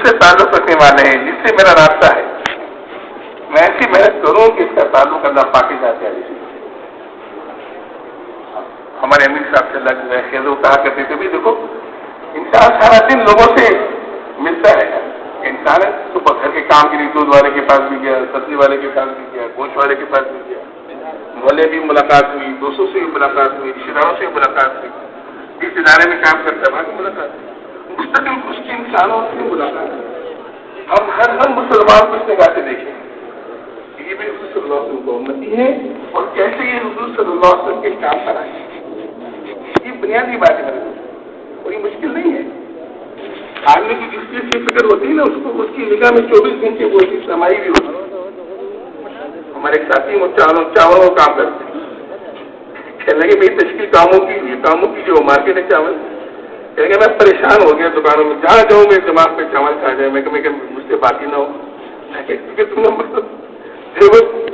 سے تعلق رکھنے والے ہیں، جس سے میرا رابطہ ہے، میں ایسی محنت کروں کہ اس کا تعلق اللہ پاکی جاتے ہیں۔ ہمارے امیر صاحب سے اللہ کی خیر وہ کہا کرتے تھے بھی دیکھو انسان سارا دن لوگوں سے ملتا ہے، انسان ہے صبح گھر کے کام کے لیے دودھ والے کے پاس بھی گیا، سبزی والے کے پاس بھی گیا، گوشت والے کے پاس بھی گیا، محلے بھی ملاقات ہوئی، دوستوں سے بھی ملاقات ہوئی، رشتے داروں سے بھی ملاقات ہوئی، جس ادارے میں کام کرتا ہے وہاں کی ملاقات ہوئی، مستقل کچھ کے انسانوں سے ملاقات ہوئی۔ ہم ہر مسلمان کو اس نگاہ سے دیکھیں یہ بھی حضور صلی اللہ علیہ وسلم کو امتی ہے اور کیسے یہ حضور صلی اللہ علیہ وسلم کے کام پر آئے، یہ بنیادی بات ہے کوئی مشکل نہیں ہے۔ آدمی کی جس چیز کی فکر ہوتی ہے نا اس کو اس کی نگاہ میں 24 گھنٹے وہ چیز سمائی بھی ہوتی ہے۔ ہمارے ایک ساتھی وہ چاولوں کا کام کرتے ہیں، کہنے لگے میری تشکیل کاموں کی جو مارکیٹ ہے چاول، کہنے لگے میں پریشان ہو گیا دکانوں میں، جہاں جاؤں میرے دماغ پہ چاول کھا جائے، میں مجھ سے باقی نہ ہو، کیونکہ تم نے مطلب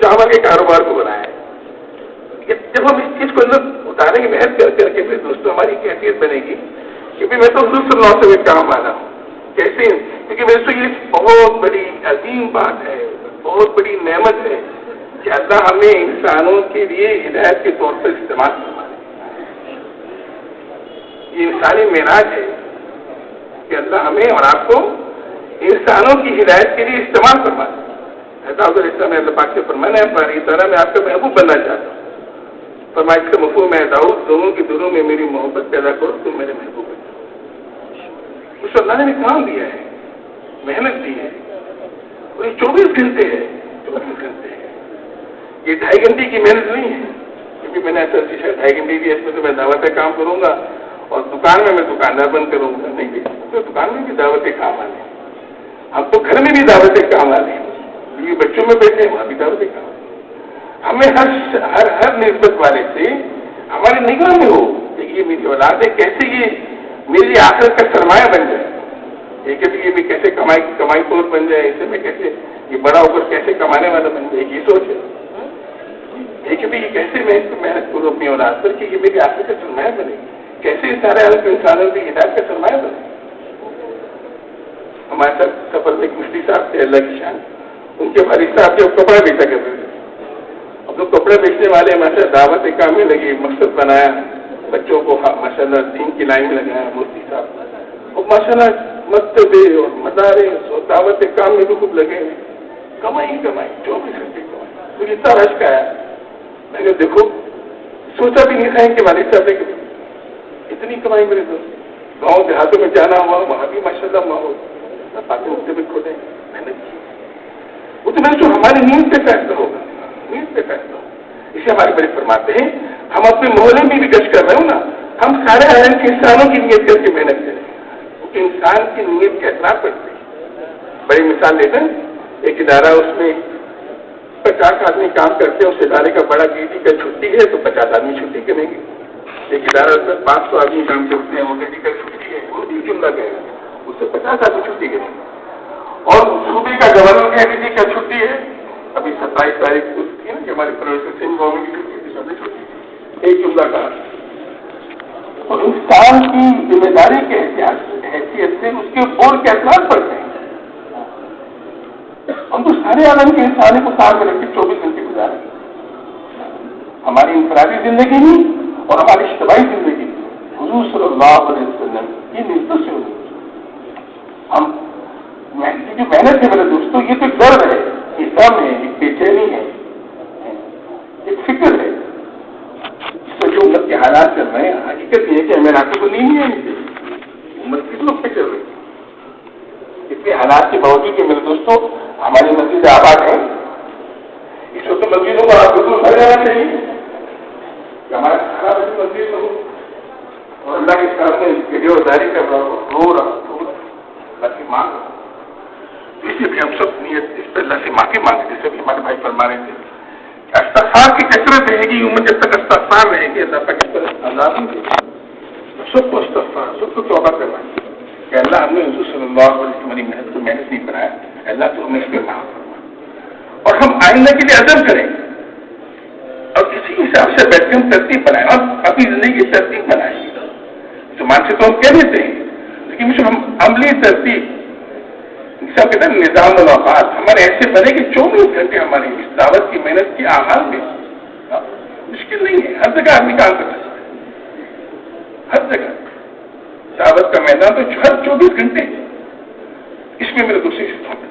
چاول کے کاروبار کو بنایا ہے۔ جب ہم اس چیز کو اندر اتاریں گے محنت کر کر کے پھر دوستوں ہماری کیفیت بنے گی کہ میں تو حضور صلی اللہ علیہ وسلم کام والا ہوں کیسے، کیونکہ میرے تو یہ بہت بڑی عظیم بات ہے، بہت بڑی نعمت ہے کہ اللہ ہمیں انسانوں کے لیے ہدایت کے طور پر استعمال کروا ہے۔ یہ انسانی معراج ہے کہ اللہ ہمیں اور آپ کو انسانوں کی ہدایت کے لیے استعمال کروا ہے۔ داؤد علیہ السلام نے اللہ پاک سے فرمایا ہے باری طرح میں آپ کا محبوب بننا چاہتا ہوں، فرمایا اس کا مفہوم ہے داؤد دونوں کے دلوں میں میری محبت پیدا کرو تم میرے محبوب بن۔ اس اللہ نے کام دیا ہے، محنت دی ہے، اور یہ 24 گھنٹے ہے، 24 گھنٹے ہے، یہ 2.5 گھنٹے کی محنت نہیں ہے، کیونکہ میں نے ایسا سیکھا 2.5 گھنٹے کی اس میں تو میں دعوت کام کروں گا اور دکان میں دکاندار بند کروں گا، نہیں تو دکان میں بھی دعوت کام آنے، ہم تو گھر میں بھی دعوت کام آنے، یہ بچوں میں بیٹھے ہیں وہاں بھی دعوت کام، ہمیں ہر نسبت والے سے ہماری نگاہ میں ہو کہ یہ میری اولاد ہے، کیسے یہ میری آخرت کا سرمایہ بن جائے، یہ بھی کیسے کمائی طور بن جائے، اسے میں کیسے یہ بڑا ہو کر کیسے کمانے والا بن جائے، یہ سوچ ہے کہ یہ کیسے میں اس کو محنت کروں اپنی اولاد پر کہ یہ میری آخرت کا سرمایہ بنے، کیسے سارے الگ انسانوں کی ہدایت کا سرمایہ بنے۔ ہمارے ساتھ سفر میں ایک مفتی صاحب تھے اللہ کی شان، ان کے والد صاحب جو کپڑا بیچا کرتے تھے، اب تو کپڑے بیچنے والے ماشاء دعوت کام میں لگے، مقصد بنایا بچوں کو ماشاء اللہ دین کی لائن میں لگایا مفتی صاحب، اور ماشاء اللہ مکتبے اور مدارس اور دعوت کام میں بھی خوب لگے ہیں، کمائی 24 گھنٹے کمائی، مجھے اتنا رشک آیا، میں نے دیکھو سوچا بھی نہیں تھا کہ والد صاحب نے اتنی کمائی میرے دوست، گاؤں دیہاتوں میں جانا ہوا وہاں بھی ماشاء اللہ ماحول باتیں مختلف کھولے محنت کی، وہ تو میں جو ہماری نیند پہ فیصلہ ہوگا، نیند پہ فیصلہ ہوگا، اسے ہمارے بڑے فرماتے ہیں ہم اپنے محلے میں بھی گشت کر رہے ہوں نا، ہم سارے عالم کے انسانوں کی نیت کر کے محنت کریں، کیونکہ انسان کی نیت کا اعتراف کرتے ہیں۔ بڑی مثال لے لیں، ایک ادارہ اس میں 50 آدمی کام کرتے ہیں، اس ادارے کا بڑا ڈیوٹی کا چھٹی ہے تو 50 آدمی چھٹی کریں گے، ایک ادارہ اس میں 500 آدمی کام کرتے ہیں، وہ ڈیوٹی کا چھٹی ہے، وہ بھی جملہ گئے گا، اس سے 50 آدمی چھٹی کریں گے، اور صوبے کا گورنر کا ڈیوٹی کا چھٹی ہے، ابھی 27 تاریخ کو تھی نا کہ ہمارے پروفیسر سنگھ گورنمنٹ کی چھٹی، ایک جملہ کا، اور انسان کی ذمہ داری کے حیثیت سے اس کے بورڈ کے اثرات پڑتے ہیں۔ ہم تو سارے عالم کے انسانوں کو ساتھ میں رکھ کے 24 گھنٹے گزارے، ہماری انفرادی زندگی نہیں اور ہماری اجتماعی زندگی حضور صلی اللہ علیہ وسلم کی نسبت سے ہوئی۔ ہم جو محنت ہے میرے دوستوں، یہ تو ڈر ہے، یہ غم ہے، ایک بے چینی ہے، ایک فکر ہے، اس میں جو امت کے حالات چل رہے ہیں، حقیقت یہ ہے کہ ہمیں راتوں کو نیند نہیں آئی، امت کس وقت پہ چل رہی ہے، اتنے حالات کے باوجود کہ میرے دوستوں ہماری مسجد آباد ہے، اس وقت مسجدوں کو آپ بالکل بھر جانا چاہیے کہ ہمارا کھانا مسجد میں ہو، اور اللہ کے سامنے ویڈیو داری کر رہا ہو، رو رہا ہو، اللہ کی مانگ، اسے بھی ہم سب نیت اس پہ اللہ سے معافی مانگتے، جیسے بھی ہمارے بھائی فرما رہے تھے کہ استغفار کی کثرت رہے گی، امت جب تک استغفار رہے گی اللہ پاک اس پر عذاب نہیں دے گا، سب کو استغفار، سب کو توبہ کروائی کہ اللہ ہم نے حضور صلی اللہ علیہ وسلم کی محنت کو محنت نہیں بنایا، اللہ تو ہمیں اس پہ معاف فرما، اور ہم آئندہ کے لیے عزم کریں اور کسی حساب سے بیٹھ کے ہم ترتیب بنائیں، اور اپنی زندگی کی ترتیب بنائیں، زبان سے تو ہم کہہ دیتے ہیں لیکن ہم عملی ترتیب سب کہتے ہیں نظام الاوقات ہمارے ایسے بنے کہ 24 گھنٹے ہماری اس دعوت کی محنت کی اعمال میں مشکل نہیں ہے. ہر جگہ آدمی کام کر سکتا ہے, ہر جگہ دعوت کا میدان تو ہر 24 گھنٹے. اس میں میرے دوسری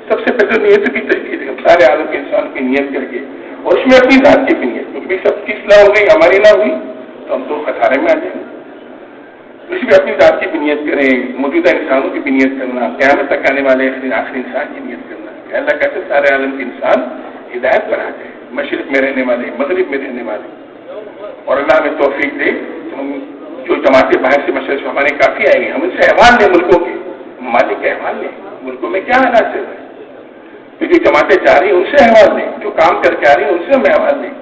سب سے پہلے نیت کی تجدید ہے, سارے عالم کے انسان کی نیت کر کے, اور اس میں اپنی ذات کی بھی نیت, کیونکہ سب کی اصلاح ہو گئی ہماری نہ ہوئی تو ہم تو خسارے میں آ جائیں گے. اس میں اپنی ذات کی بھی نیت کریں, موجودہ انسانوں کی بھی نیت کرنا, قیامت تک آنے والے آخری انسان کی نیت کرنا کہ اللہ کہتے سارے عالم کے انسان ہدایت پر آ جائے, مشرق میں رہنے والے, مغرب میں رہنے والے, اور اللہ ہمیں توفیق دے ہم جو جماعتیں باہر سے مشرق سے ہمارے کافی آئیں گے, ہم ان سے احوال لیں, ملکوں کے مالک کے احوال لیں, ملکوں میں کیا حالات چل رہے ہیں, تو جو جماعتیں جا رہی ہیں ان سے احوال لیں, جو کام کر کے آ رہی ہیں ان سے ہم احوال لیں,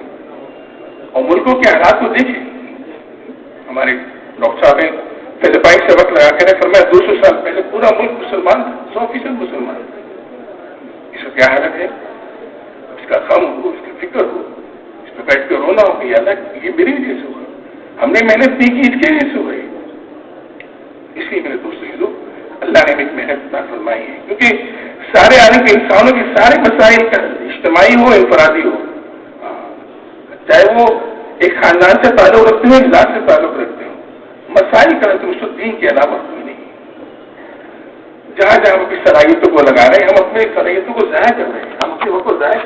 اور ملکوں کے حالات کو دیکھیں. ہمارے ڈاکٹر صاحب ہیں فلپائن سے وقت لگا کر فرمایا 200 سال پہلے پورا ملک مسلمان تھا, 100% مسلمان تھا. اس کا کیا حالت ہے, اس کا غم ہو, اس کی فکر ہو, اس پہ بیٹھ کے رونا ہو کہ اللہ یہ میری وجہ سے ہوا, ہم نے محنت نہیں کی اس کے وجہ سے ہوئی. اس لیے میرے دوستوں اللہ نے ایک محنت عطا فرمائی ہے, کیونکہ سارے عالم کے انسانوں کے سارے مسائل کا اجتماعی ہو انفرادی ہو, چاہے وہ ایک خاندان سے تعلق رکھتے ہو, ذات سے تعلق رکھتے ہو, مسائل کا تو دین کے علاوہ کوئی نہیں. جہاں جہاں ہم اپنی صلاحیتوں کو لگا رہے ہیں, ہم اپنے صلاحیتوں کو ضائع کر رہے ہیں, ہم اپنے وقت کو ضائع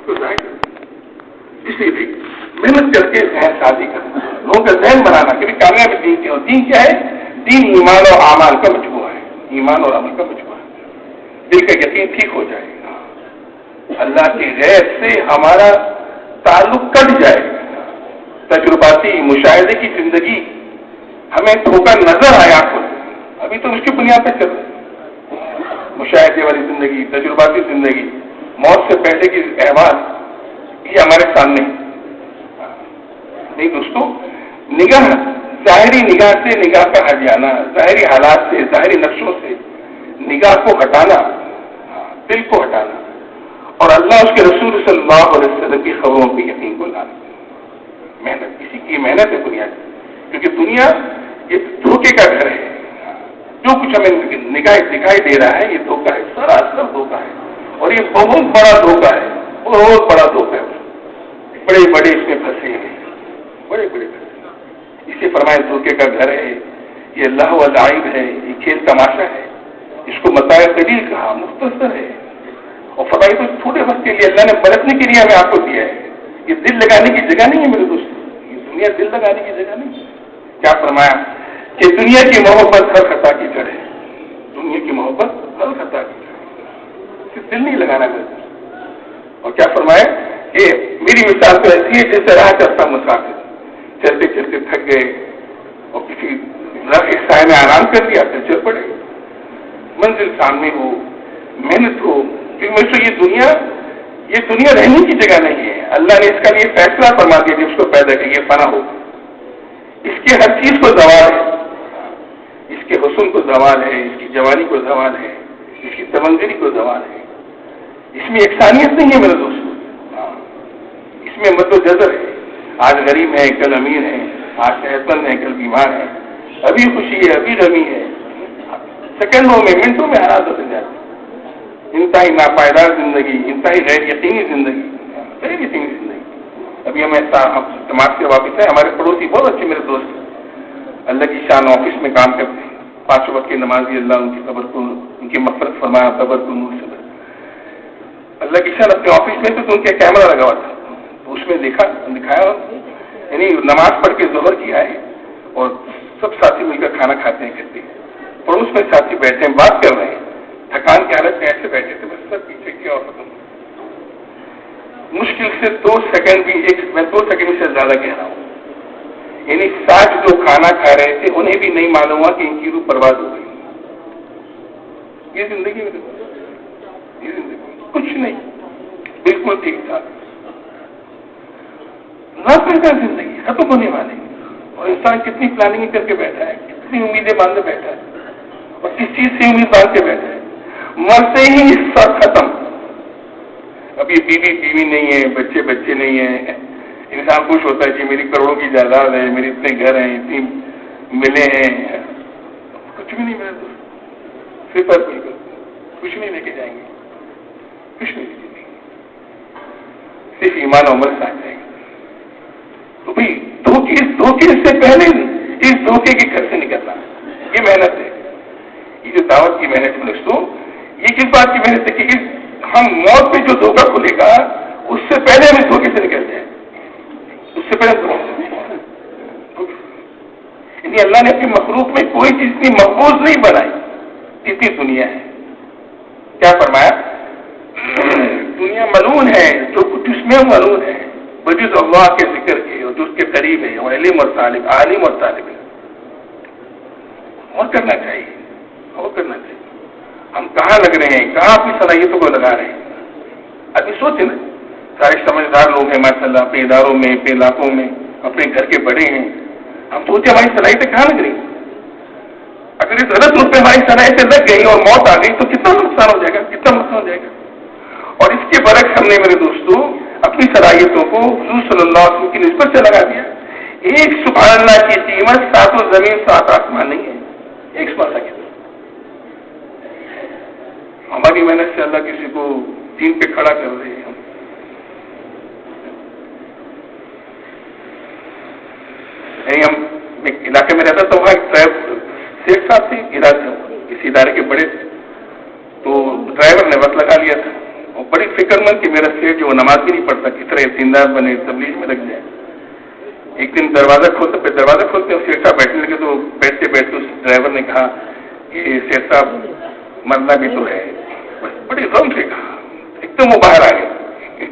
کر رہے ہیں. اس لیے محنت کر کے ذہن سازی کرنا, لوگوں کا ذہن بنانا کہ کامیابی دین کیا ہو. دین کیا ہے؟ دین ایمان اور اعمال کا مجموعہ ہے, ایمان اور عمل کا مجموعہ ہے. دل کا یقین ٹھیک ہو جائے گا, اللہ کے غیر سے ہمارا تعلق کٹ جائے گا. تجرباتی مشاہدے کی زندگی ہمیں دھوکہ نظر آیا آنکھوں سے, ابھی تو اس کی بنیاد پہ چل رہے ہیں. مشاہدے والی زندگی, تجرباتی زندگی, موت سے پہلے کی احوال یہ ہمارے سامنے نہیں. دوستوں نگاہ, ظاہری نگاہ سے نگاہ کا ہٹ جانا, ظاہری حالات سے, ظاہری نقشوں سے نگاہ کو ہٹانا, دل کو ہٹانا, اور اللہ اس کے رسول صلی اللہ علیہ وسلم کی خبروں پہ یقین کو لانا. محنت, کسی کی محنت ہے بنیاد, کیونکہ دنیا یہ دھوکے کا گھر ہے. جو کچھ ہمیں نگاہ دکھائی دے رہا ہے یہ دھوکہ ہے, سراسر دھوکہ ہے, اور یہ بہت بڑا دھوکہ ہے, بہت بڑا دھوکہ ہے. بڑے بڑے اس میں پھنسے ہیں, بڑے بڑے پھنسے. اسے فرمائے دھوکے کا گھر ہے, یہ اللہ واللعب ہے, یہ کھیل تماشا ہے. اس کو متاع قلیل کہا, مختصر ہے, اور فرمائی تو تھوڑے وقت کے لیے اللہ نے برتنے کے لیے ہمیں آپ کو دیا ہے. یہ دل لگانے کی جگہ نہیں ہے میرے دوست, یہ دنیا دل لگانے کی جگہ نہیں ہے. کیا فرمایا کہ دنیا کی محبت ہر خطا کی جڑ ہے, دنیا کی محبت ہر خطا کی جڑ ہے, دل نہیں لگانا میرے دوست. اور کیا فرمایا کہ میری مثال تو ایسی ہے جیسے راہ چلتا مسافر, چلتے چلتے تھک گئے اور کسی سائے میں آرام کر دیا, پھر چل پڑے. منزل سامنے ہو, محنت ہو, کیونکہ یہ دنیا رہنے کی جگہ نہیں ہے. اللہ نے اس کا یہ فیصلہ فرما دیا کہ اس کو پیدا کر یہ فنا ہو, اس کے ہر چیز کو زوال ہے, اس کے حسن کو زوال ہے, اس کی جوانی کو زوال ہے, اس کی تمنگری کو زوال ہے. اس میں یکسانیت نہیں ہے میرے دوستوں, اس میں مد و جزر ہے. آج غریب ہے, کل امیر ہے, آج صحت مند ہے, کل بیمار ہے, ابھی خوشی ہے, ابھی غمی ہے. سیکنڈوں میں, منٹوں میں حالات بدل جاتے ہیں. انتہائی ناپائیدار زندگی, انتہائی غیر یقینی زندگی, غیر یقینی زندگی. ابھی ہم جماعت سے واپس ہیں, ہمارے پڑوسی بہت اچھے میرے دوست, اللہ کی شان آفس میں کام کرتے ہیں, 5 وقت کی نمازی, اللہ ان کی قبر کو, ان کی مغفرت فرمایا, قبر کو نور سے اللہ کی شان. اپنے آفس میں تو ان کا کیمرہ لگا ہوا تھا, تو اس میں دکھایا, یعنی نماز پڑھ کے ظہر کیا ہے اور سب ساتھی مل کر کھانا کھاتے ہیں کرتے ہیں. پڑوس میں ساتھی بیٹھے ہیں, بات کر رہے ہیں, تھکان کی حالت میں ایسے بیٹھے تھے, بس سب پیچھے کیا اور ختم. مشکل سے 2 سیکنڈ بھی, میں 2 سیکنڈ سے زیادہ کہہ رہا ہوں, یعنی 60 جو کھانا کھا رہے تھے انہیں بھی نہیں معلوم ہوا کہ ان کی روح برباد ہو گئی. یہ زندگی میں یہ زندگی کچھ نہیں, بالکل ٹھیک ٹھاک, ناپیدا زندگی ختم ہونے والی. اور انسان کتنی پلاننگ کر کے بیٹھا ہے, کتنی امیدیں باندھ کے بیٹھا ہے, اور کس چیز سے امید باندھ کے بیٹھا ہے. مرتے ہی سب ختم. اب یہ بیوی نہیں ہے, بچے نہیں ہیں. انسان خوش ہوتا ہے کہ میری کروڑوں کی جائیداد ہے, میرے اتنے گھر ہیں, اتنی ملے ہیں, کچھ بھی نہیں ملے. فکر بالکل کچھ نہیں لے کے جائیں گے، کچھ نہیں لے کے جائیں گے، صرف ایمان و عمل ساتھ جائیں گے. تو بھائی اس دھوکے سے پہلے اس دھوکے کے گھر سے نکلنا، یہ محنت ہے. یہ جو دعوت کی محنت ہے دوستوں، یہ کس بات کی محنت ہے کہ ہم موت پہ جو دھوکہ کھلے گا اس سے پہلے ہم اس دھوکے سے نکل جائیں، اس سے پہلے یعنی اللہ نے اپنی مخلوق میں کوئی چیز اتنی محفوظ نہیں بنائی جتنی دنیا ہے. کیا فرمایا؟ دنیا ملعون ہے، جو کچھ اس میں ملعون ہے بجز اللہ کے ذکر کے اور جو اس کے قریب ہے، اور علم اور طالب، عالم اور طالب ہے. اور کرنا چاہیے، اور کرنا چاہیے. ہم کہاں لگ رہے ہیں، کہاں اپنی صلاحیتوں کو لگا رہے ہیں. ابھی سوچیں نا، سارے سمجھدار لوگ ہیں ماشاء اللہ، اپنے اداروں میں، اپنے علاقوں میں، اپنے گھر کے بڑے ہیں. ہم سوچیں ہماری صلاحیتیں کہاں لگ رہی ہیں. اگر اس غلط روپ میں ہماری صلاحیتیں لگ گئی اور موت آ گئی تو کتنا نقصان ہو جائے گا، کتنا نقصان ہو جائے گا. اور اس کے برعکس ہم نے میرے دوستوں اپنی صلاحیتوں کو حضور صلی اللہ علیہ وسلم کی نسبت سے لگا دیا. ایک سبحان اللہ کی قیمت 7 زمین 7 آسمان نہیں ہے. ایک سبحان اللہ کی قیمت. ہماری محنت سے اللہ کسی کو دین پہ کھڑا کر رہے ہیں. ہم علاقے میں رہتا تو وہاں ایک شیخ صاحب تھے، کسی ادارے کے بڑے، تو ڈرائیور نے وقت لگا لیا تھا اور بڑی فکر مند کہ میرا سیٹ جو نماز بھی نہیں پڑھتا، کس طرح یقیندار بنے، تبلیغ میں لگ جائے. ایک دن دروازہ کھولتے اور سیٹ صاحب بیٹھنے لگے تو بیٹھتے بیٹھتے اس ڈرائیور نے کہا کہ سیٹ صاحب مرنا بھی تو ہے. بڑی غم سے کہا، ایک دم وہ باہر آ گئے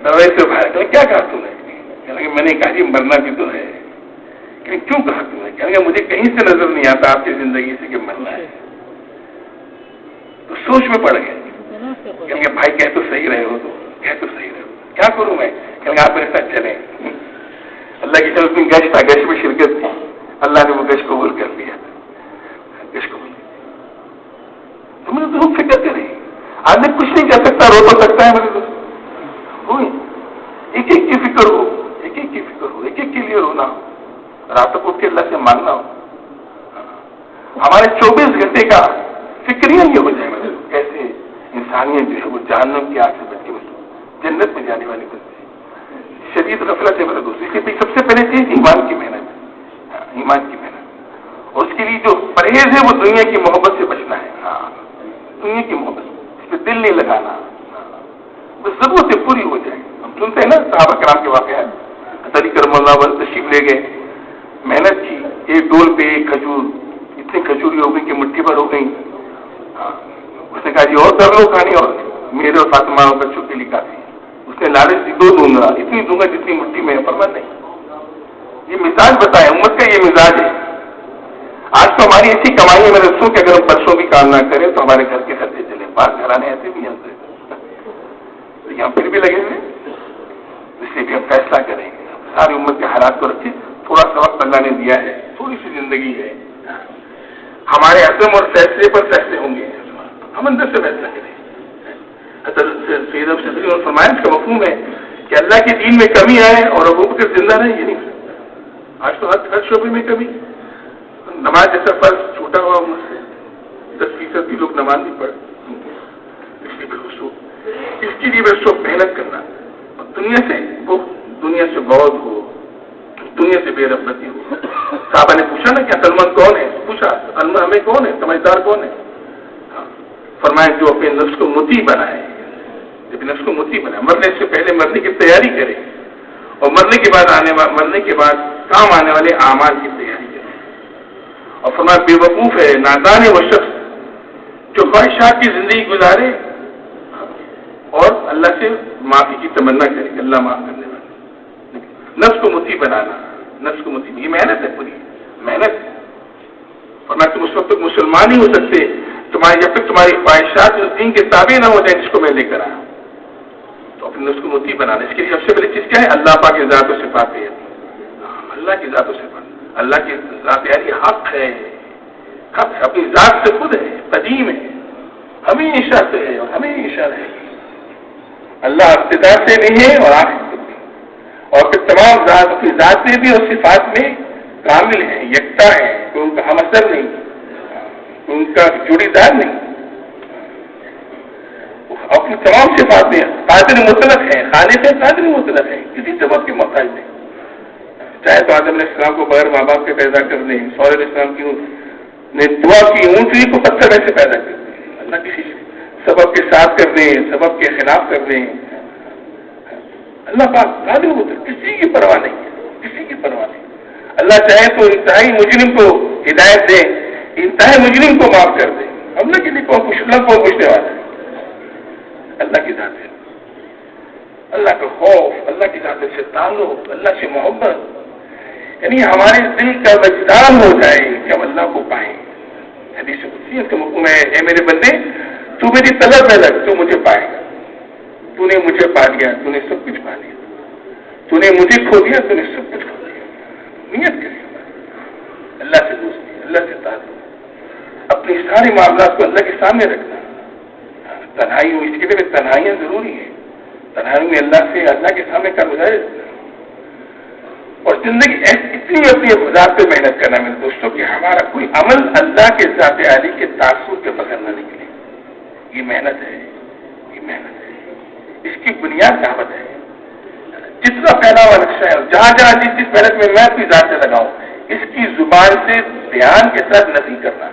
دروازے سے باہر. کیا کہا تم نے؟ کہنے میں نے کہا جی مرنا بھی تو ہے. کیوں کہا تم نے؟ کہنے مجھے کہیں سے نظر نہیں آتا آپ کی زندگی سے کہ مرنا ہے. تو سوچ میں پڑ گئے. کہیں بھائی کہہ تو صحیح رہے ہو، تو کہہ تو صحیح رہے ہو، کیا کروں میں؟ کہیں آپ میرے ساتھ چلیں. اللہ کی طرف گشت تھا، گشت میں شرکت تھی، اللہ نے وہ گشت قبول کر لیا. گشت قبول تو میں نے تو فکر کرے. آدمی کچھ نہیں کہہ سکتا، رو تو سکتا ہے میرے دوست. ایک ایک کی فکر ہو، ایک ایک کی فکر ہو، ایک ایک کے لیے رونا ہو، رات کو اٹھ کے اللہ سے مانگنا ہو. ہمارے 24 گھنٹے کا فکریہ یہ ہو جائے میرے کیسے انسانیت جو ہے وہ جہنم کی آگ سے بچ کے جنت میں جانے والی بنتی ہے. شدید غفلت ہے میرے دوست. اس لیے سب سے پہلے چیز ایمان کی محنت، ایمان کی محنت. اور اس کے لیے جو پرہیز ہے وہ دنیا کی محبت سے بچنا ہے. دنیا کی محبت، اس پہ دل نہیں لگانا، بس ضرورتیں پوری ہو جائے. ہم سنتے ہیں نا صحابہ کرام کے واقعات. علی کرم اللہ وجہ تشریف لے گئے، محنت کی، ایک ڈول پہ ایک کھجور، اتنی کھجوری ہو گئی کہ مٹھی بھر ہو گئی. اس نے کہا جی اور کر لو کھانی، اور میرے اور فاطمہ اور بچوں کے لیے کافی. اس نے لالچ دی 2 دوں گا، اتنی دوں گا جتنی مٹھی میں ہے. فرمان نہیں. یہ مزاج بتائے امت کا، یہ مزاج ہے. آج تو ہماری ایسی کمائی ہے میرے دوستوں کہ اگر ہم پرسوں بھی کام نہ کریں تو ہمارے گھر کے خرچے چلے. پاس گھرانے ایسے بھی ہیں لیکن ہم پھر بھی لگے ہوئے. اس لیے کہ ہم فیصلہ کریں گے، ساری امت کے حالات کو رکھیں. تھوڑا سا وقت اللہ نے دیا ہے، تھوڑی سی زندگی ہے، ہمارے عزم اور فیصلے پر فیصلے ہوں گے. ہم اندر سے فیصلہ کریں. سید صدری اور فرمائش کا مفہوم ہے کہ اللہ کے دین میں کمی آئے اور ابو بکر زندہ رہے. یہ نہیں. آج تو ہر شعبے میں کمی. نماز جیسا فرض چھوٹا ہوا عمر سے 10% بھی لوگ نماز نہیں پڑھ. اس کے لیے بس محنت کرنا. دنیا سے بغض ہو، دنیا سے بے رغبتی ہو. صحابہ نے پوچھا نا کہ عقلمند کون ہے؟ پوچھا ہمیں کون ہے، سمجھدار کون ہے؟ فرمایا جو اپنے نفس کو مطیع بنائے. جب نفس کو مطیع بنائے، مرنے سے پہلے مرنے کی تیاری کرے اور مرنے کے بعد کام آنے والے اعمال کی تیاری کرے. اور فرمایا بے وقوف ہے، نادان ہے وہ شخص جو خواہشات کی زندگی گزارے اور اللہ سے معافی کی تمنا کرے کہ اللہ معاف کرنے والا. نفس کو مطیع بنانا، نفس کو مطیع، یہ محنت ہے، پوری محنت. فرمایا تم اس وقت تک مسلمان ہی ہو سکتے جب تک تمہاری خواہشات اس دین کے تابع نہ ہو جائیں جس کو میں لے کر آیا. تو اپنے نفس کو مطیع بنانا. اس کے لیے سب سے پہلی چیز کیا ہے؟ اللہ پاک کی ذات و صفات ہے. اللہ کی ذات و صفات، اللہ کی ذات یعنی حق ہے. حق اپنی ذات سے خود ہے، قدیم ہے، ہمیشہ سے ہے اور ہمیشہ رہے گی. اللہ ابتدا سے نہیں ہے اور آخر سے نہیں. اور پھر تمام ذات اپنی ذات میں بھی اور صفات میں کامل ہے، یکتا ہے، کوئی ان کا ہم اثر نہیں. ان کا جوڑی دار نہیں، اپنی تمام صفات میں قادر مطلق ہے، خالق ہے، قادر مطلق ہے، کسی سبب کے محتاج نہیں۔ چاہے تو آدم علیہ السلام کو بغیر ماں باپ کے پیدا کر دیں، صالح علیہ السلام کی نے دعا کی اونٹنی کو پتھر میں سے پیدا کر دیں، اللہ کسی سبب کے ساتھ کر دیں، سبب کے خلاف کر دیں، اللہ پاک قادر مطلق، کسی کی پرواہ نہیں ہے، کسی کی پرواہ نہیں۔ اللہ چاہے تو انتہائی مجرم کو ہدایت دے، انتہائی مجرم کو معاف کر دے، اللہ کے لیے کون پوچھنے والا ہے؟ اللہ کی ذات ہے، اللہ کا خوف، اللہ کی ذات سے تعلق، اللہ سے محبت، یعنی ہمارے دل کا وجدان ہو جائے کہ ہم اللہ کو پائیں۔ حدیث قدسی کا حکم ہے، اے میرے بندے تو میری طلب میں لگ، تو مجھے پائے گا، تو نے مجھے پا لیا، تو نے سب کچھ پا لیا، تو نے مجھے کھو دیا، تو نے سب کچھ کھو دیا۔ نیت کریں اللہ سے دوستی، اللہ سے تعلق، اپنے سارے معاملات کو اللہ کے سامنے رکھنا۔ تنہائی ہو، اس کے لیے تنہائیاں ضروری ہیں، تنہائی میں اللہ کے سامنے کا گزارے اور زندگی اتنی اپنی ذات پہ محنت کرنا میرے دوستوں کہ ہمارا کوئی عمل اللہ کے ذات عالی کے تاثر کے بغیر نہ نکلے۔ یہ محنت ہے، یہ محنت ہے، اس کی بنیاد دعوت ہے۔ جتنا پھیلا ہوا نقشہ ہے، جہاں جہاں جس محنت میں میں اپنی ذات سے لگاؤں، اس کی زبان سے دھیان کے ساتھ نفی کرنا،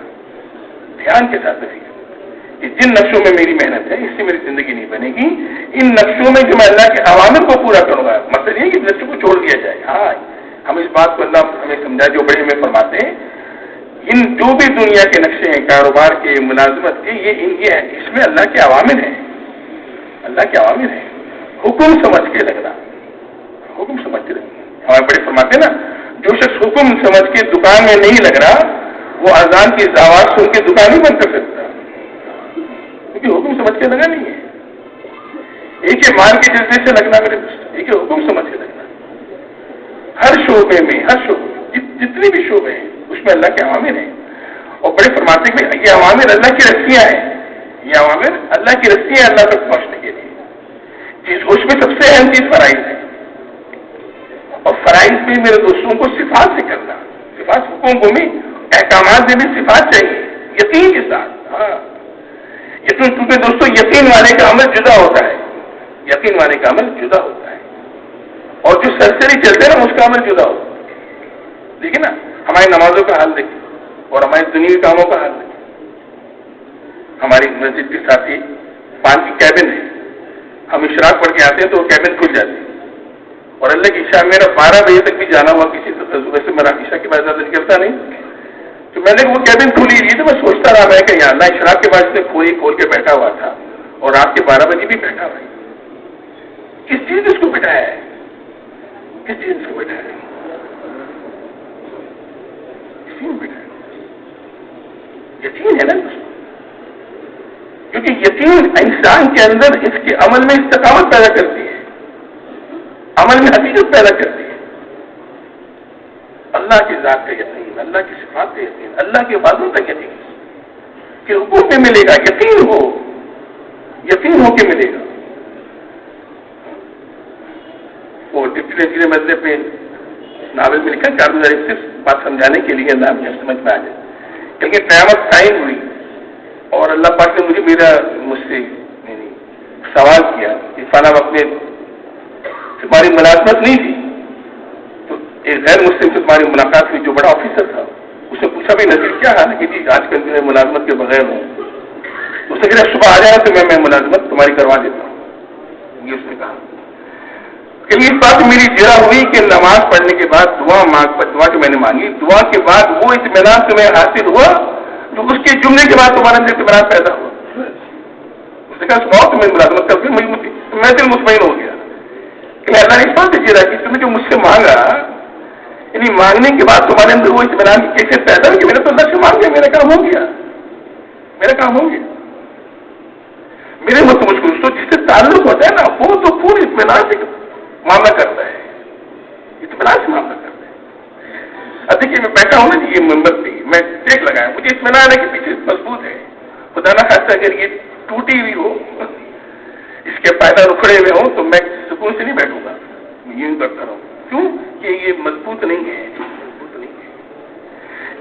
دھیان کے ساتھ نفی کرنا کہ جن نقشوں میں میری محنت ہے اس سے میری زندگی نہیں بنے گی، ان نقشوں میں جو میں اللہ کے عوامر کو پورا کروں گا۔ مطلب یہ کہ نقشوں کو چھوڑ دیا جائے۔ ہاں ہم اس بات کو اللہ ہمیں سمجھا، جو بڑے ہمیں فرماتے ہیں، ان جو بھی دنیا کے نقشے ہیں، کاروبار کے، ملازمت کے، یہ اس میں اللہ کے عوامر ہیں، اللہ کے عوامر ہیں۔ حکم سمجھ کے لگنا، حکم سمجھ کے لگنا۔ ہمارے بڑے فرماتے ہیں نا، جو شخص حکم سمجھ کے دکان میں نہیں لگ رہا، وہ اذان کی آواز سن کے دکان نہیں بند کر سکتا، کیونکہ حکم سمجھ کے لگا نہیں ہے۔ ایک ہے مال کے جذبے سے لگنا میرے دوست، ایک ہے حکم سمجھ کے لگنا۔ ہر شعبے میں، ہر شعبے، جتنے بھی شعبے ہیں اس میں اللہ کے عوامر ہیں، اور بڑے فرماتے ہیں کہ یہ عوامر اللہ کی رسیاں ہیں، یہ عوامر اللہ کی رسیاں اللہ تک پہنچنے کے لیے۔ اس میں سب سے اہم چیز فرائض ہے، اور فرائض بھی میرے دوستوں کو صفات سے کرنا، صفات حکم میں احکامات میں بھی صفات چاہیے، یقین کے ساتھ۔ ہاں یقین، کیونکہ دوستوں یقین والے کا عمل جدا ہوتا ہے، یقین والے کا عمل جدا ہوتا ہے، اور جو سرسری چلتے نا اس کا عمل جدا ہوتا ہے۔ دیکھیں نا ہماری نمازوں کا حال دیکھیں اور ہمارے دنیا کاموں کا حال دیکھیں۔ ہماری مسجد کے ساتھ ہی 5 کی کیبن ہے، ہم اشراق پڑھ کے آتے ہیں تو وہ کیبن کھل جاتی ہے، اور اللہ کی عشاء میرا 12 بجے تک بھی جانا ہوا کسی ویسے میرا عشاء کے بعد زیادہ نکلتا نہیں، تو میں نے وہ کیبن کھلی رہی تو میں سوچتا رہا میں کہ یا اللہ اشراق کے بعد اس نے کھول کے بیٹھا ہوا تھا اور رات کے 12 بجے بھی بیٹھا ہوا ہے، کس چیز اس کو بٹھایا ہے، کس چیز اس کو بٹھایا ہے، کسی میں بٹھایا یقین ہے نا، کیونکہ یقین انسان کے اندر اس کے عمل میں استقامت پیدا کرتی ہے، عمل میں حقیقت پیدا کرتی ہے۔ اللہ کی ذات کا یقین، اللہ کی صفات کا یقین، اللہ کے وعدوں کا یقین کہ حکم میں ملے گا، یقین ہو کے ملے گا۔ وہ ڈفرینشیل مسئلے پہ ناول میں لکھا، کارگزاری صرف بات سمجھانے کے لیے اللہ مجھے سمجھ میں آ جائے، کیونکہ قیامت قائم ہوئی اور اللہ پاک نے مجھ سے سوال کیا کہ فلاں وقت میں تمہاری ملازمت نہیں تھی، تو ایک غیر مسلم سے تمہاری ملاقات ہوئی جو بڑا آفیسر تھا، اس نے پوچھا بھی نظیر کیا حال ہے کہ جی آج کل میں ملازمت کے بغیر ہوں، اس نے کہا صبح آ جانا تو میں ملازمت تمہاری کروا دیتا ہوں، یہ اس نے کہا کہ اس بات میری جرا ہوئی کہ نماز پڑھنے کے بعد دعا جو میں نے مانگی، دعا کے بعد وہ اطمینان تمہیں حاصل ہوا تو اس کے جملے کے بعد تمہارے اندر اطمینان پیدا ہوا۔ اس نے کہا صبح تمہیں ملازمت کر میں دل مطمئن ہو گیا کہ اللہ نے اس بات سے جرا کہ تم نے جو مجھ سے مانگا، یعنی مانگنے کے بعد تمہارے اندر وہ اطمینان کی کیفیت پیدا ہوئی کہ میں نے تو اللہ سے مانگ لیا، میرا کام ہو گیا، میرا کام ہو گیا۔ میرے مجھ کو جس سے تعلق ہوتا ہے نا وہ تو پورے اطمینان سے معاملہ کرتا ہے، اطمینان سے معاملہ کرتا ہے۔ اب دیکھیے میں بیٹھا ہوں نا جی، یہ ممبر پہ میں ٹیک لگایا، مجھے اطمینان ہے کہ پیچھے مضبوط ہے، خدا نہ خاصہ اگر یہ ٹوٹی ہوئی ہو، اس کے پائدار اکھڑے ہوئے ہوں تو میں سکون سے نہیں بیٹھوں گا، میں یوں کرتا رہوں، کیوں کہ یہ مضبوط نہیں ہے، مضبوط نہیں ہے۔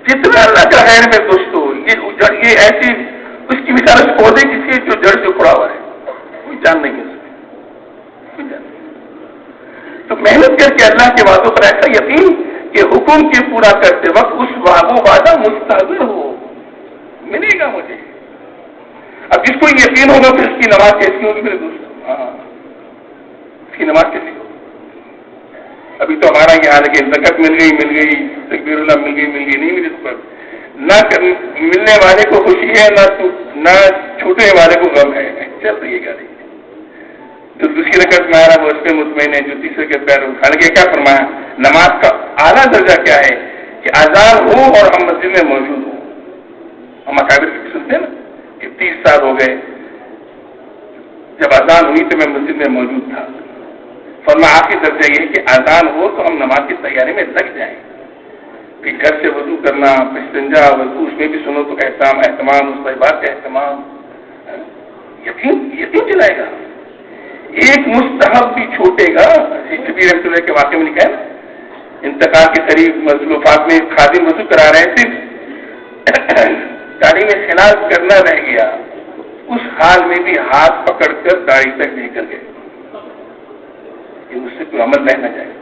جتنا اللہ کا خیر میں دوستو یہ ایسی اس کی مثال اس پودے کسی ہے جو جڑ سے اکھڑا ہوا ہے، کوئی جان نہیں ہے اس میں، کوئی جان نہیں۔ تو محنت کر کے اللہ کے وعدوں پر ایسا یقین کہ حکم کے پورا کرتے وقت اس وہ وعدہ مستحضر ہو، ملے گا مجھے۔ اب جس کو یقین ہوگا پھر اس کی نماز کیسی ہوگی میرے دوست؟ ہاں، اس کی نماز کیسی ہوگی؟ ابھی تو ہمارا یہ حال ہے کہ زکات مل گئی، تکبیر اللہ مل گئی، نہیں ملی تو پر نہ ملنے والے کو خوشی ہے، نہ چھوٹنے والے کو غم ہے، چل رہی ہے گاڑی۔ جو دوسری رکعت میں آ رہا ہے وہ اس پہ مطمئن ہے، جو تیسرے کے پیر حالانکہ کیا فرمایا نماز کا اعلیٰ درجہ کیا ہے کہ اذان ہو اور ہم مسجد میں موجود ہوں۔ ہم اکابر سنتے ہیں نا کہ 30 سال ہو گئے جب اذان ہوئی تو میں مسجد میں موجود تھا۔ فرمایا آخری درجہ یہ کہ اذان ہو تو ہم نماز کی تیاری میں لگ جائیں، کہ گھر سے وضو کرنا، استنجا، وضو، اس میں بھی سنتوں کا اہتمام، مستحبات کا اہتمام، یقین چلائے گا۔ ایک مستحب بھی چھوٹے گا۔ شبیر رحمۃ اللہ کے واقعے میں لکھا ہے انتقال کے قریب مصروفات میں خادم وضو کرا رہے ہیں، صرف داڑھی میں خلاف کرنا رہ گیا، اس حال میں بھی ہاتھ پکڑ کر داڑھی تک لے کر گئے کہ اس سے کوئی عمل رہ نہ جائے۔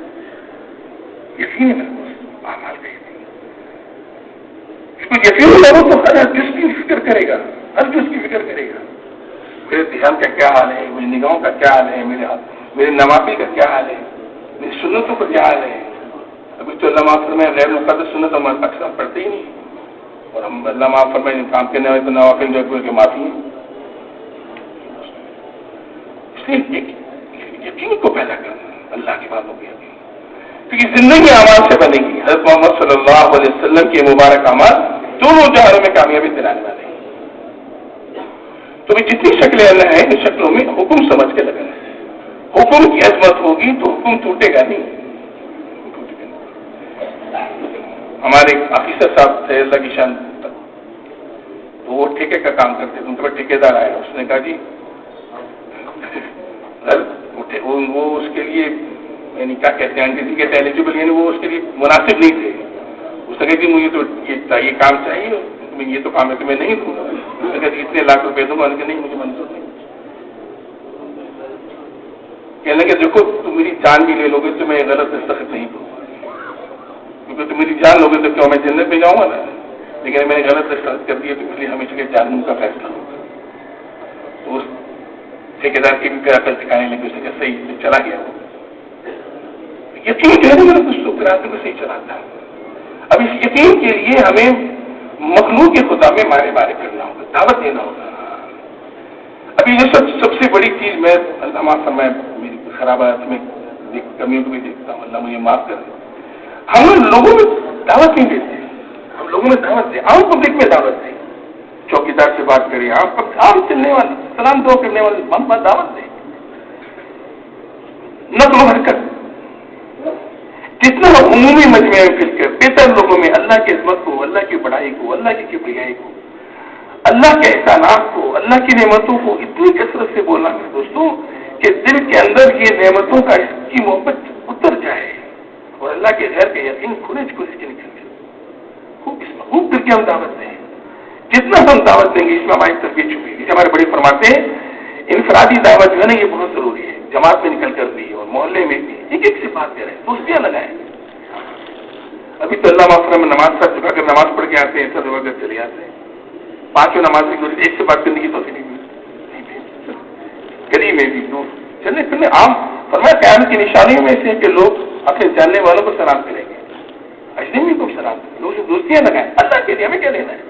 یقین ہے میرے دوست، اعمال کا یقین، اس کو یقین لگو تو ہر جس کی فکر کرے گا، ہر جس کی فکر کرے گا میرے دھیان کا کیا حال ہے، میری نگاہوں کا کیا حال ہے، میرے نوافل کا کیا حال ہے، میری سنتوں کا کیا حال ہے۔ ابھی تو اللہ معاف فرمائے غیر مقدس سنت ہم اکثر پڑھتے ہی نہیں، اور ہم اللہ معاف فرمائے جو کام کرنے والے تو نوافل جو ہے کہ معافی ہے۔ اس لیے یقین کو پیدا کرنا، اللہ کی باتوں کی یقین، کیونکہ زندگی اعمال سے بنے گی۔ حضرت محمد صلی اللہ علیہ وسلم کے مبارک اعمال دونوں جہانوں میں کامیابی دلانے والے ہیں۔ تو جتنی شکلیں اللہ ہیں ان شکلوں میں حکم سمجھ کے لگنا ہے۔ حکم کی عظمت ہوگی تو حکم ٹوٹے گا نہیں۔ ہمارے آفیسر صاحب تھے اللہ کی شان، تو وہ ٹھیکے کا کام کرتے تھے، ان کے پاس ٹھیکیدار آیا، اس نے کہا جی وہ اس کے لیے یعنی کیا کہتے ہیں انگریزی کہتے ہیں ایلیجیبل، یعنی وہ اس کے لیے مناسب نہیں تھے۔ اس نے کہا جی مجھے تو یہ کام چاہیے، یہ تو کام ہے کہ میں نہیں دوں گا، اتنے لاکھ روپے دوں گا، نہیں مجھے منظور نہیں۔ کہنے کہ دیکھو تم میری جان بھی لے لو گے تو میں غلط دستخط نہیں دوں گا، کیونکہ تم میری جان لو گے تو کیوں میں جنت میں جاؤں گا نا، لیکن میں نے غلط دستخط کر دیا تو اس لیے ہمیشہ کے جانوں کا فیصلہ ہوگا۔ تو اس ٹھیکیدار کی بھی عقل ٹھکانے لگی، اس نے کہا صحیح سے چلا گیا وہ یقین جو ہے نا میرا کچھ لوگ کراتے کو صحیح چلاتا ہے۔ اب اس یقین کے لیے ہمیں مخلوق کے خدا میں مارے کرنا ہوگا، دعوت دینا ہوگا۔ ابھی یہ سب سے بڑی چیز میں اللہ معاف فرمائے میری خرابات میں کمیوں کو بھی دیکھتا ہوں، اللہ مجھے معاف کر دے، ہم لوگوں میں دعوت نہیں دیتے، ہم لوگوں میں دعوت دیں، عام پبلک میں دعوت دیں، چوکیدار سے بات کریں، عام چلنے والے سلام دعا کرنے والے ہم دعوت دیں، نقل و حرکت جتنا عمومی مجمع میں پھر کر بہتر لوگوں میں اللہ کی عظمت کو، اللہ کی بڑائی کو، اللہ کی کبریائی کو، اللہ کے احسانات کو، اللہ کی نعمتوں کو اتنی کثرت سے بولنا ہے دوستوں کہ دل کے اندر یہ نعمتوں کا اس کی محبت اتر جائے اور اللہ کے گھر کے یقین کھلج کے نکل جائے۔ خوب کر کے ہم دعوت دیں، جتنا ہم دعوت دیں گے اس میں ہماری تربیت چھپے گی۔ ہمارے بڑے فرماتے ہیں انفرادی دعوت جو ہے نا یہ بہت ضروری ہے، جماعت میں نکل کر بھی اور محلے میں بھی ایک سے بات کریں، دوستیاں لگائیں۔ ابھی تو اللہ معاف میں نماز سب چکا کر نماز پڑھ کے آتے ہیں، سب کر چلے آتے ہیں، پانچوں نماز کی ایک سے بات کرنے کی توفیق نہیں، گلی میں بھی دور چلنے پھرنے عام فرمایا قیامت کی نشانیوں میں سے کہ لوگ اپنے جاننے والوں کو سلام کریں گے، اجنبی کو سلام کریں، لوگوں سے دوستیاں لگائیں، اللہ کے لیے ہمیں کیا لینا ہے،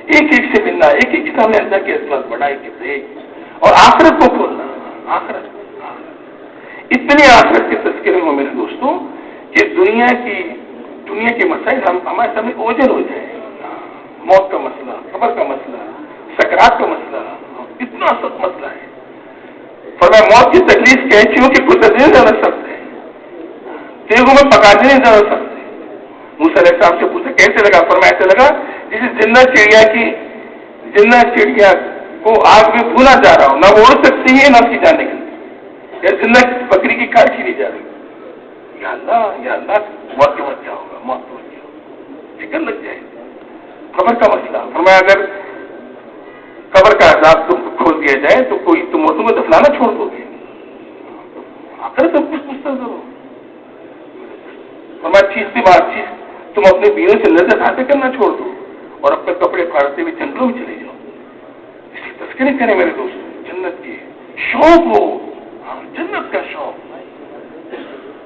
ایک سے ملنا، ایک کے سامنے اللہ کی عظمت بڑائی کے اور آخرت کو کھولنا، آخرت اتنے آخرت کے تذکرے ہوں میرے دوستوں کہ دنیا کے مسائل ہمارے سامنے اوجھل ہو جائے، موت کا مسئلہ، قبر کا مسئلہ، سکرات کا مسئلہ، اتنا سخت مسئلہ ہے۔ فرمایا موت کی تکلیف کینچیوں کے گزرنے زیادہ سخت ہے، تیغوں میں پکانے زیادہ سخت ہے۔ موسیٰ علیہ السلام سے پوچھا کیسے لگا؟ فرمایا ایسے لگا جسے زندہ چڑیا کو آگ میں بھونا جا رہا ہو، نہ وہ اڑ سکتی ہے نہ اس کی جان نکلتی، یا زندہ بکری کی کھال چھینی جا رہی۔ یا اللہ موت کے وقت کیا ہوگا، موت کے وقت کیا ہوگا، فکر لگ جائے۔ قبر کا مسئلہ فرمایا اگر قبر کا عذاب تم کو کھول دیا جائے تو کوئی تم تمہیں دفنانا چھوڑ دو گے؟ اگر تم کچھ پوچھتا ضرور فرمایا چیز تم اپنے بیوی سے نظر حاصل کرنا چھوڑ دو اور اپنے کپڑے پھاڑتے ہوئے جنگلوں میں چلے جاؤ. اسی تذکرے کریں میرے دوست جنت کے شوق ہو. جنت کا شوق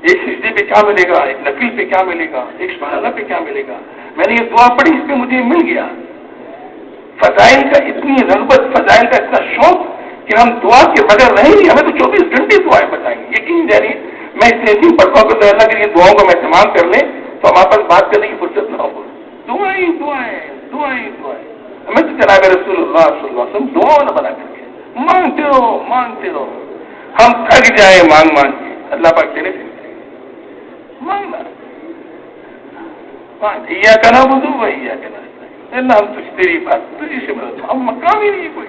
ایک سجدے پہ کیا ملے گا, ایک نقل پہ کیا ملے گا, ایک سبحان پہ کیا ملے گا. میں نے یہ دعا پڑھی اس پہ مجھے مل گیا. فضائل کا اتنی رغبت, فضائل کا اتنا شوق کہ ہم دعا کے بغیر رہیں گے. ہمیں تو 24 گھنٹے دعائیں بتائیں گے. یقین جاری میں اتنے دن پڑھتا ہوں کہ اللہ کے لیے دعاؤں کا میں اہتمام کر لیں تو ہمارے پاس بات کرنے کی فرصت نہ ہو. دعائیں دعائیں دعائیں دعائیں. ہمیں تو جناب رسول اللہ صلی اللہ علیہ وسلم دعاؤں نہ بنا کر کے مانگتے رہو مانگتے رہو. ہم تھک جائیں مانگ مانگ کے, اللہ پاک دینے سے مانگنا یا کہنا بدو وہی یا کہنا اللہ ہم تجھ تیری بات تجھے سے مدد ہم مقام ہی نہیں کوئی.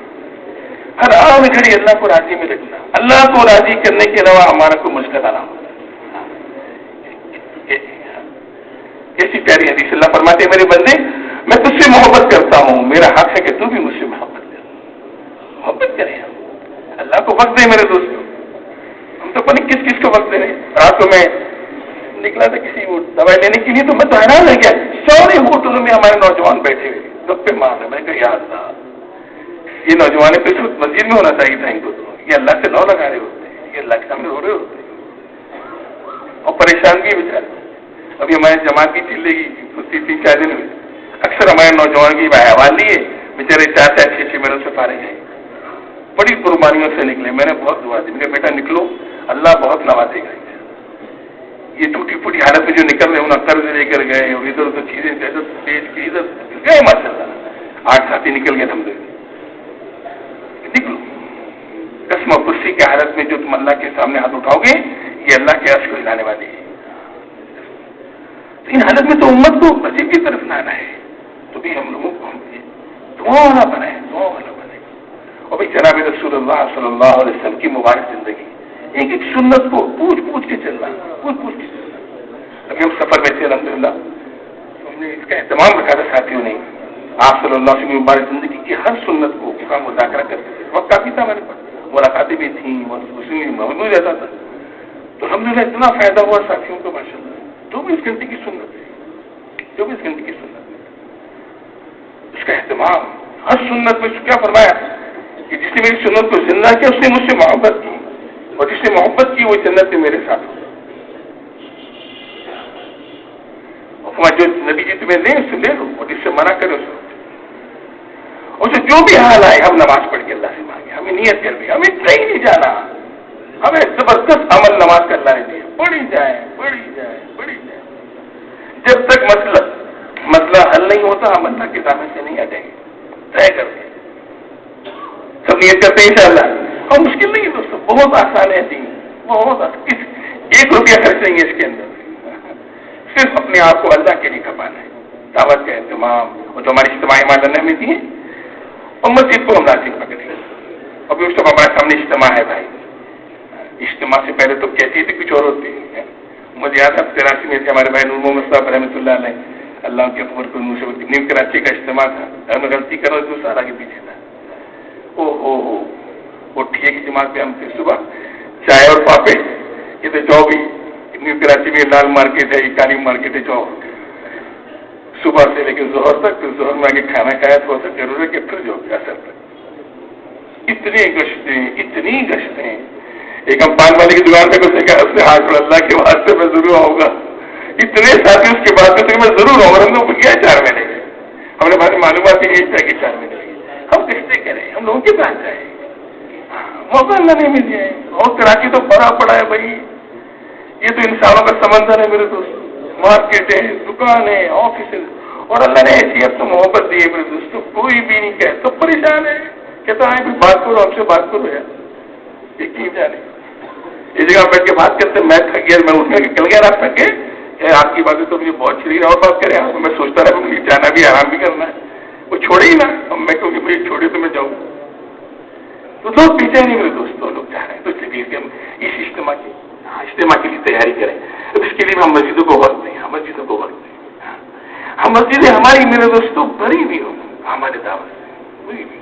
ہر آن گھڑی اللہ کو راضی میں رکھنا, اللہ کو راضی کرنے کے علاوہ ہمارا کوئی مشکل نہ ہو. کیسی پیاری حدیث اللہ فرماتے میرے بندے میں تجھ سے محبت کرتا ہوں, میرا حق ہے کہ تو بھی مجھ سے محبت کر. محبت کریں اللہ کو وقت دیں میرے دوستوں. ہم تو پتہ کس کس کو وقت دے رہے ہیں. رات کو میں نکلا تھا کسی کو دوائی لینے کے لیے تو میں تو حیران رہ گیا, سارے ہوٹلوں میں ہمارے نوجوان بیٹھے ہوئے گپے مار رہے. میں نے کہا یا اللہ یہ نوجوان تو اس وقت مسجد میں ہونا چاہیے تھا. ان کو تو یہ اللہ سے نو لگا رہے ہوتے ہیں, یہ اللہ کے سامنے رو رہے ہوتے ہیں اور پریشان بھی بیچارے. ابھی ہمارے جماعت کی چل رہی 3-4 دن ہوئے. اکثر ہمارے نوجوان کی حوال لیے بیچارے 4-6 مہینوں سے پارے گئے, بڑی قربانیوں سے نکلے. میں نے بہت دعا دی, میرے بیٹا نکلو اللہ بہت نوازے گا. یہ ٹوٹی پھوٹی حالت میں جو نکل رہے انہیں قرض لے کر گئے اور ادھر ادھر چیزیں بیچ کے ادھر گئے ماشاء اللہ 8 ساتھی نکل گئے. ہم نکلو قسم کرسی کی حالت میں جو تم اللہ کے سامنے ہاتھ اٹھاؤ گے یہ اللہ کے عرش کو ہلانے والی ہے. تو ان حالت میں تو امت کو مسجد کی طرف نہ آنا ہے. تو بھی ہم لوگوں کو دعا والا بنائے, دعا والا بنائے. اور بھائی جناب رسول اللہ صلی اللہ علیہ وسلم کی مبارک زندگی ایک ایک سنت کو پوچھ کے چلنا, پوچھ کے چلنا. ابھی ہم سفر میں تھے الحمدللہ, ہم نے اس کا اہتمام رکھا تھا ساتھیوں نے. آپ صلی اللہ علیہ وسلم کی مبارک زندگی کی ہر سنت کو کا مذاکرہ کرتے تھے. وقت کافی تھا ہمارے پاس, ملاقاتیں بھی تھیں, اس میں موجود رہتا تھا. تو الحمدللہ اتنا فائدہ ہوا ساتھیوں کو ماشاء اللہ. 24 گھنٹے کی سنت ہے, 24 گھنٹے کی سنت ہے. اس کا اہتمام ہر سنت میں کیا فرمایا کہ جس نے میری سنت کو زندہ کیا اس نے مجھ سے محبت کی, اور جس نے محبت کی وہ جنت میں میرے ساتھ ہو. جو نبی جی تمہیں لیں اس سے لے لو, اور جس سے منع کرے اسے. اور جو بھی حال آئے ہم نماز پڑھ کے اللہ سے مانگے. ہمیں نیت کر دی, ہمیں کہیں نہیں جانا, ہمیں زبردست عمل نماز کا اللہ نے دیا. پڑھی جائے پڑھی جائے پڑھی جائے جب تک مسئلہ حل نہیں ہوتا ہم اللہ کے دامن سے نہیں ہٹیں گے. طے کر کے سب نیت کرتے ہیں انشاءاللہ. اور مشکل نہیں ہے دوستوں, بہت آسان ہے دین, بہت آسان. 1 روپیہ خرچ نہیں ہے اس کے اندر, صرف اپنے آپ کو اللہ کے لیے کھپانا ہے. دعوت کا اہتمام اور جو ہماری اجتماعی مالنا میں دی ہے اور مسجد کو ہم نازک پکڑیں. ابھی اس وقت ہمارے سامنے اجتماع ہے بھائی. اجتماع سے پہلے تو کہتی تھی کچھ اور ہوتی ہے. مجھے یاد ہے 83 میں تھے ہمارے بھائی نور محمد صاحب رحمۃ اللہ علیہ, اللہ کے خبر کو نیو کراچی کا اجتماع تھا. اگر میں غلطی کروں تو سارا کے پیچھے تھا. او ہو وہ ٹھیک کی جماعت پہ ہم تھے. صبح چائے اور پاپے, یہ تو جو بھی نیو کراچی میں لال مارکیٹ ہے, کالی مارکیٹ ہے, جو صبح سے لیکن ظہر تک, پھر ظہر میں آگے کھانا کھایا تو ضرور ہے کہ پھر جو اثر تک. اتنی گشتیں. ایک ہم پان والے کی دکان پہ کچھ کہا, اس نے ہاتھ پڑ اللہ کے واسطے میں ضرور آؤں گا. اتنے ساتھی اس کے بعد میں ضرور آؤں گا. ہم لوگ کو کیا 4 مہینے گئے, ہم نے بھاری معلومات ہی نہیں کہ 4 مہینے لگے. ہم کشتے کریں, ہم لوگوں کے پاس جائیں, موقع اللہ نہیں مل جائے. اور کراچی تو بڑا پڑا ہے بھائی, یہ تو انسانوں کا سمندر ہے میرے دوست. مارکیٹ ہے, دکان ہے, آفس ہے, اور اللہ نے حیثیت تو محبت دی ہے میرے دوستوں. کوئی بھی نہیں کہے تو پریشان ہے, کہتا ہے بھی بات کرو, ہم سے بات کرو یار. یقین جانے اس جگہ بیٹھ کے بات کرتے میں تھک گیا, میں اٹھ کے نکل گیا رات تک کے آپ کی باتیں تو مجھے بہت چلی رہا, اور بات کریں. میں سوچتا رہا مجھے جانا بھی آرام بھی کرنا ہے, وہ چھوڑے ہی نا. اب میں کہوں کہ مجھے چھوڑے تو میں جاؤں, تو لوگ پیچھے نہیں میرے دوستوں, لوگ جا رہے ہیں. تو اس لیے ہم اس اجتماع کے لیے تیاری کریں. اب اس کے لیے ہم مسجدوں کو وقت دیں, مسجدوں کو وقت دیں. ہم مسجدیں ہماری میرے دوستوں بھری ہوئی ہوں ہمارے دعوت سے بھری ہوئی،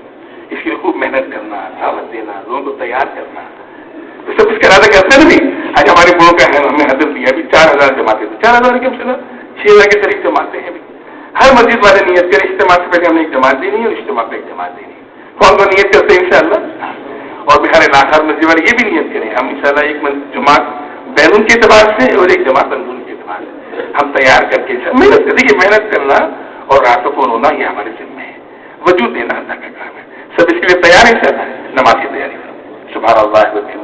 اس لیے خوب محنت کرنا، دعوت دینا، لوگوں کو تیار کرنا، تو سب اس کا ارادہ کرتے نا بھی. آج ہمارے بڑوں کا ہے، ہمیں حضرت دیا ابھی 4000 جماعتیں تھے، 4000 کم سے کم 6000 کے قریب جماعتیں ہیں. ابھی ہر مسجد والے نیت کریں اجتماع سے پہلے ہم نے ایک جماعت دینی ہے اور اجتماع پہ ایک جماعت دینی ہے. کون کون نیت کرتے ہیں انشاءاللہ؟ اور بہار علاقہ مسجد والے یہ بھی نیت کریں ہم انشاءاللہ ایک جماعت بیرون کے اعتبار سے اور ایک جماعت اندرون کے اعتبار سے ہم تیار کر کے محنت کر دیکھیے، محنت کرنا اور راتوں کو رونا یہ ہمارے ذمہ ہے، وجود دینا اللہ کا کام ہے. سب اس کے لیے تیار ہیں. نماز کی تیاری کرو. سبحان اللہ.